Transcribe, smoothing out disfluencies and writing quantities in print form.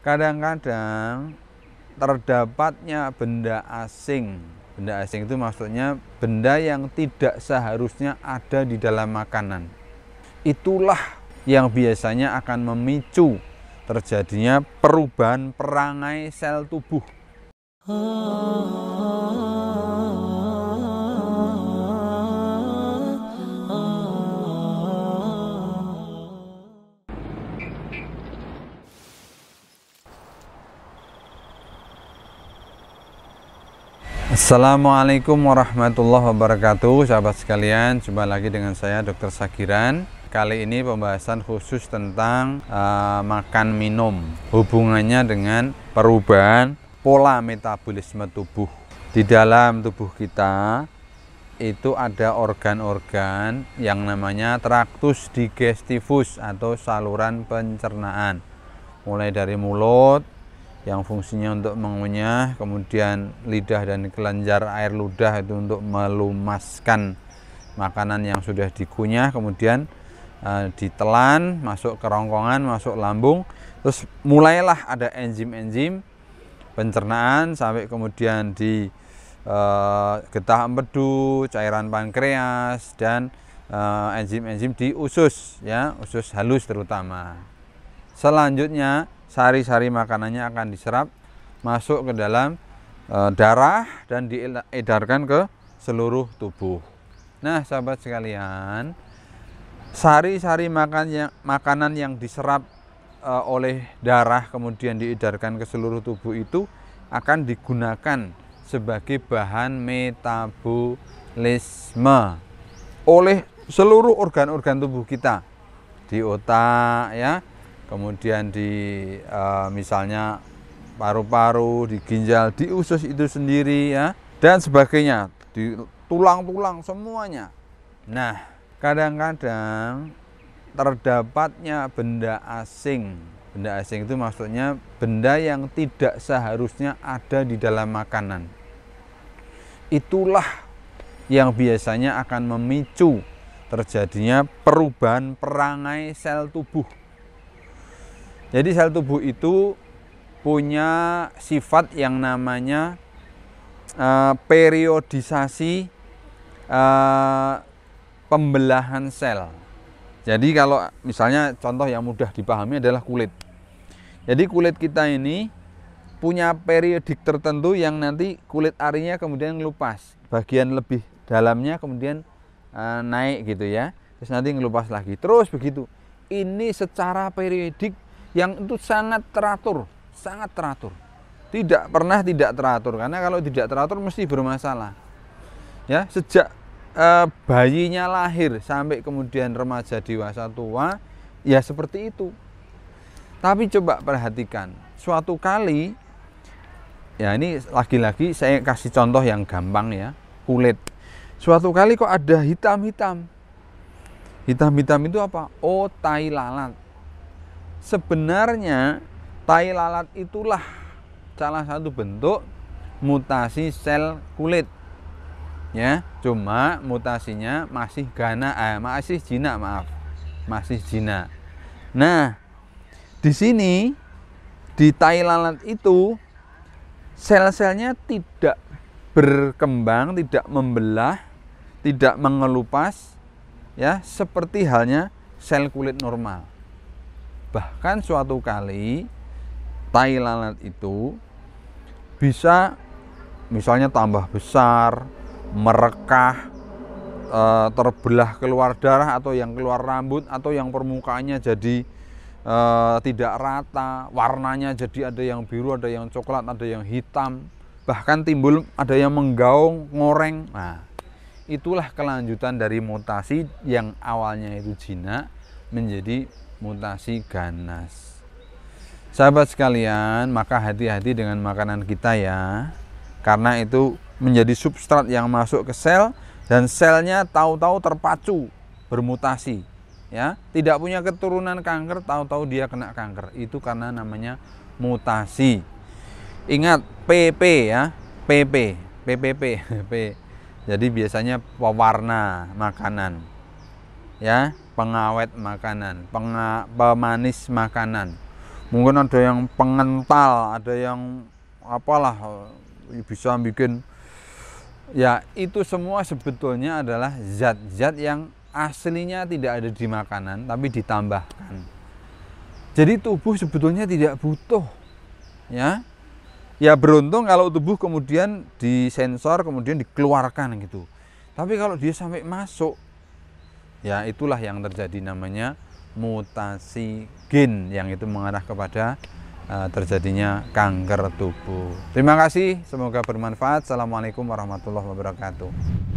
Kadang-kadang terdapatnya benda asing. Benda asing itu maksudnya benda yang tidak seharusnya ada di dalam makanan. Itulah yang biasanya akan memicu terjadinya perubahan perangai sel tubuh. Assalamualaikum warahmatullahi wabarakatuh, sahabat sekalian. Jumpa lagi dengan saya Dr. Sagiran. Kali ini pembahasan khusus tentang makan minum, hubungannya dengan perubahan pola metabolisme tubuh. Di dalam tubuh kita itu ada organ-organ yang namanya traktus digestivus atau saluran pencernaan, mulai dari mulut yang fungsinya untuk mengunyah, kemudian lidah dan kelenjar air ludah itu untuk melumaskan makanan yang sudah dikunyah, kemudian ditelan, masuk kerongkongan, masuk lambung, terus mulailah ada enzim-enzim pencernaan sampai kemudian di getah empedu, cairan pankreas, dan enzim-enzim di usus, ya, usus halus terutama. Selanjutnya sari-sari makanannya akan diserap masuk ke dalam darah dan diedarkan ke seluruh tubuh. Nah, sahabat sekalian, sari-sari makanan yang diserap oleh darah kemudian diedarkan ke seluruh tubuh itu akan digunakan sebagai bahan metabolisme oleh seluruh organ-organ tubuh kita, di otak, ya, kemudian di misalnya paru-paru, di ginjal, di usus itu sendiri, ya, dan sebagainya, di tulang-tulang semuanya. Nah, kadang-kadang terdapatnya benda asing. Benda asing itu maksudnya benda yang tidak seharusnya ada di dalam makanan. Itulah yang biasanya akan memicu terjadinya perubahan perangai sel tubuh. Jadi sel tubuh itu punya sifat yang namanya periodisasi pembelahan sel. Jadi kalau misalnya contoh yang mudah dipahami adalah kulit. Jadi kulit kita ini punya periodik tertentu yang nanti kulit arinya kemudian ngelupas. Bagian lebih dalamnya kemudian naik gitu, ya. Terus nanti ngelupas lagi. Terus begitu. Ini secara periodik yang itu sangat teratur. Tidak pernah tidak teratur, karena kalau tidak teratur mesti bermasalah. Ya, sejak bayinya lahir sampai kemudian remaja, dewasa, tua, ya seperti itu. Tapi coba perhatikan, suatu kali, ya ini lagi-lagi saya kasih contoh yang gampang, ya, kulit. Suatu kali kok ada hitam-hitam. Hitam-hitam itu apa? Oh, tai lalat. Sebenarnya tai lalat itulah salah satu bentuk mutasi sel kulit, ya. Cuma mutasinya masih jinak. Nah, di sini di tai lalat itu sel-selnya tidak berkembang, tidak membelah, tidak mengelupas, ya, seperti halnya sel kulit normal. Bahkan suatu kali tai lalat itu bisa misalnya tambah besar, merekah, terbelah keluar darah, atau yang keluar rambut, atau yang permukaannya jadi tidak rata, warnanya jadi ada yang biru, ada yang coklat, ada yang hitam, bahkan timbul ada yang menggaung, ngoreng. Nah, itulah kelanjutan dari mutasi yang awalnya itu jinak menjadi mutasi ganas. Sahabat sekalian, maka hati-hati dengan makanan kita, ya, karena itu menjadi substrat yang masuk ke sel, dan selnya tahu-tahu terpacu bermutasi, ya, tidak punya keturunan kanker, tahu-tahu dia kena kanker. Itu karena namanya mutasi. Ingat PP, ya, PPP. Jadi biasanya pewarna makanan, ya, pengawet makanan, pemanis makanan, mungkin ada yang pengental, ada yang apalah, bisa bikin. Ya, itu semua sebetulnya adalah zat-zat yang aslinya tidak ada di makanan tapi ditambahkan. Jadi tubuh sebetulnya tidak butuh, ya. Ya beruntung kalau tubuh kemudian disensor, kemudian dikeluarkan gitu. Tapi kalau dia sampai masuk, ya itulah yang terjadi, namanya mutasi gen, yang itu mengarah kepada terjadinya kanker tubuh. Terima kasih, semoga bermanfaat. Assalamualaikum warahmatullahi wabarakatuh.